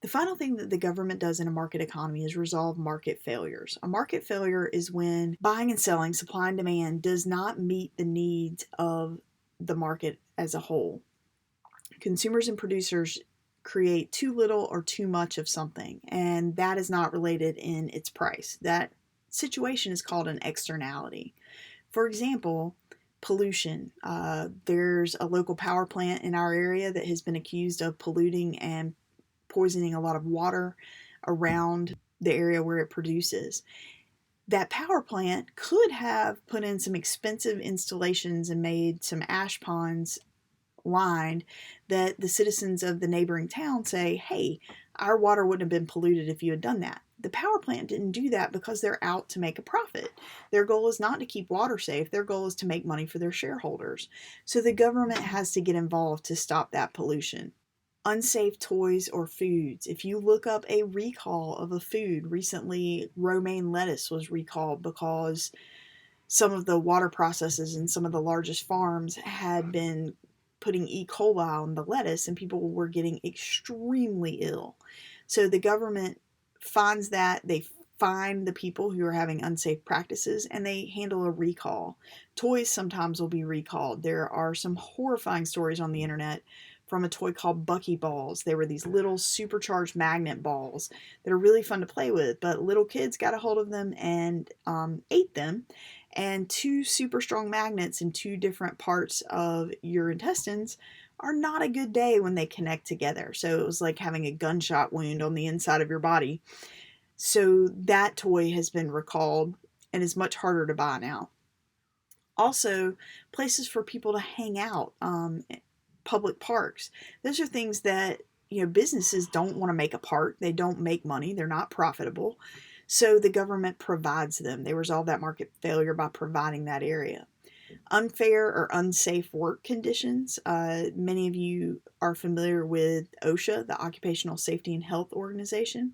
The final thing that the government does in a market economy is resolve market failures. A market failure is when buying and selling, supply and demand, does not meet the needs of the market as a whole. Consumers and producers create too little or too much of something, and that is not related in its price. That situation is called an externality. For example, pollution. There's a local power plant in our area that has been accused of polluting and poisoning a lot of water around the area where it produces. That power plant could have put in some expensive installations and made some ash ponds lined that the citizens of the neighboring town say, hey, our water wouldn't have been polluted if you had done that. The power plant didn't do that because they're out to make a profit. Their goal is not to keep water safe. Their goal is to make money for their shareholders. So the government has to get involved to stop that pollution. Unsafe toys or foods. If you look up a recall of a food, recently romaine lettuce was recalled because some of the water processes in some of the largest farms had been putting E. coli on the lettuce, and people were getting extremely ill. So the government finds that, they find the people who are having unsafe practices, and they handle a recall. Toys sometimes will be recalled. There are some horrifying stories on the internet from a toy called Buckyballs. They were these little supercharged magnet balls that are really fun to play with, but little kids got a hold of them and ate them. And two super strong magnets in two different parts of your intestines are not a good day when they connect together. So it was like having a gunshot wound on the inside of your body. So that toy has been recalled and is much harder to buy now. Also, places for people to hang out, public parks. Those are things that businesses don't want to make a park. They don't make money. They're not profitable. So the government provides them. They resolve that market failure by providing that area. Unfair or unsafe work conditions. Many of you are familiar with OSHA, the Occupational Safety and Health Organization.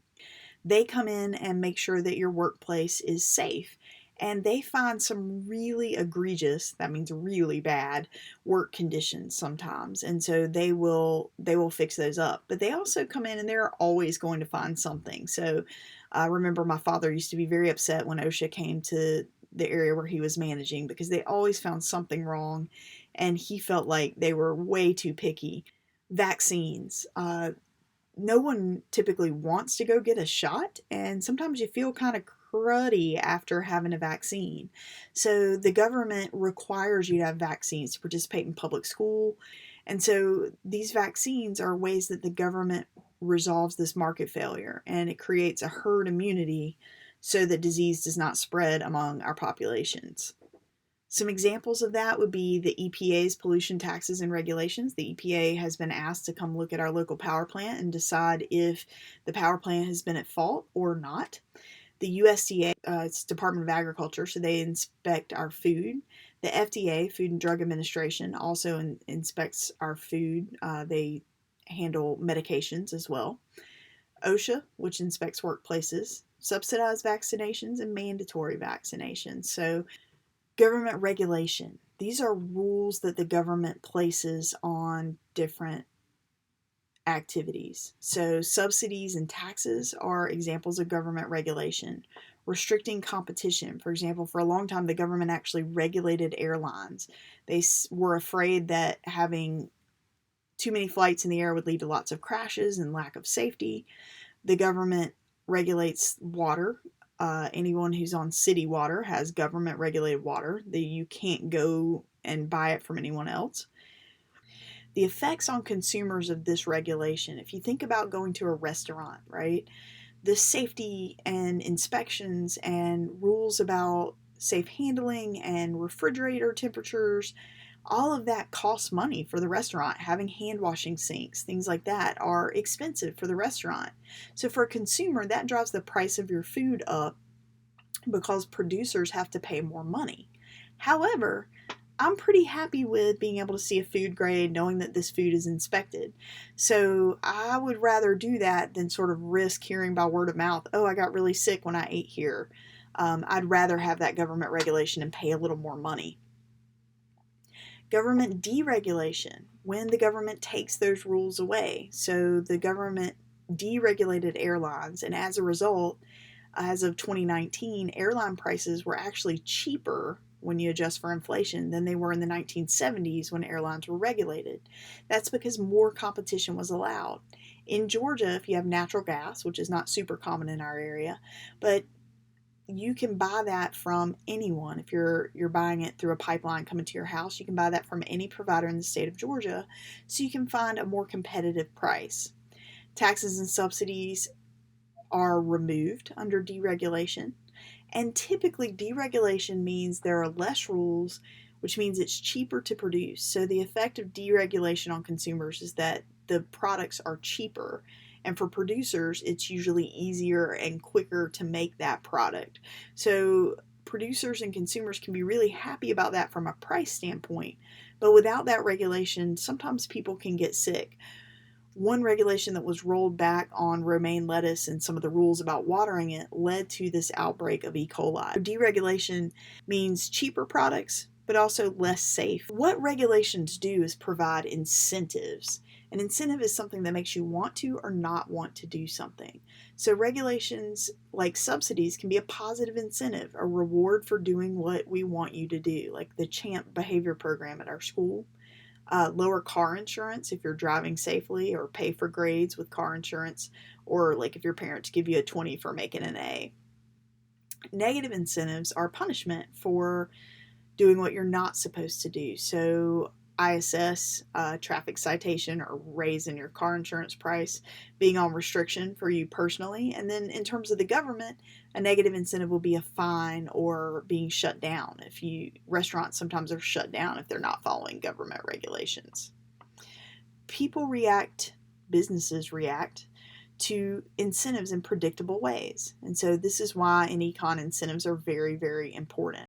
They come in and make sure that your workplace is safe. And they find some really egregious, that means really bad, work conditions sometimes. And so they will fix those up. But they also come in and they're always going to find something. So I remember my father used to be very upset when OSHA came to the area where he was managing because they always found something wrong, and he felt like they were way too picky. Vaccines. No one typically wants to go get a shot, and sometimes you feel kind of cruddy after having a vaccine. So the government requires you to have vaccines to participate in public school. And so these vaccines are ways that the government resolves this market failure, and it creates a herd immunity so that disease does not spread among our populations. Some examples of that would be the EPA's pollution taxes and regulations. The EPA has been asked to come look at our local power plant and decide if the power plant has been at fault or not. The USDA, it's Department of Agriculture, so they inspect our food. The FDA, Food and Drug Administration, also inspects our food. They handle medications as well. OSHA, which inspects workplaces, subsidized vaccinations, and mandatory vaccinations. So government regulation. These are rules that the government places on different activities. So subsidies and taxes are examples of government regulation. Restricting competition. For example, for a long time, the government actually regulated airlines. They were afraid that having too many flights in the air would lead to lots of crashes and lack of safety. The government regulates water. Anyone who's on city water has government regulated water that you can't go and buy it from anyone else. The effects on consumers of this regulation, if you think about going to a restaurant, right? The safety and inspections and rules about safe handling and refrigerator temperatures, all of that costs money for the restaurant. Having hand washing sinks, things like that, are expensive for the restaurant. So for a consumer, that drives the price of your food up because producers have to pay more money. However, I'm pretty happy with being able to see a food grade, knowing that this food is inspected. So I would rather do that than sort of risk hearing by word of mouth, oh, I got really sick when I ate here. I'd rather have that government regulation and pay a little more money. Government deregulation, when the government takes those rules away. So the government deregulated airlines, and as a result, as of 2019, airline prices were actually cheaper when you adjust for inflation than they were in the 1970s when airlines were regulated. That's because more competition was allowed. In Georgia, if you have natural gas, which is not super common in our area, but you can buy that from anyone. If you're buying it through a pipeline coming to your house, you can buy that from any provider in the state of Georgia, so you can find a more competitive price. Taxes and subsidies are removed under deregulation, and typically deregulation means there are less rules, which means it's cheaper to produce. So the effect of deregulation on consumers is that the products are cheaper, and for producers it's usually easier and quicker to make that product. So producers and consumers can be really happy about that from a price standpoint, but without that regulation sometimes people can get sick. One regulation that was rolled back on romaine lettuce and some of the rules about watering it led to this outbreak of E. coli. Deregulation means cheaper products, but also less safe. What regulations do is provide incentives. An incentive is something that makes you want to or not want to do something. So regulations like subsidies can be a positive incentive, a reward for doing what we want you to do, like the CHAMP behavior program at our school. Lower car insurance if you're driving safely, or pay for grades with car insurance, or like if your parents give you a 20 for making an A. Negative incentives are punishment for doing what you're not supposed to do. So ISS, traffic citation, or raising your car insurance price, being on restriction for you personally. And then in terms of the government, a negative incentive will be a fine or being shut down. Restaurants sometimes are shut down if they're not following government regulations. Businesses react to incentives in predictable ways. And so this is why in econ incentives are very, very important.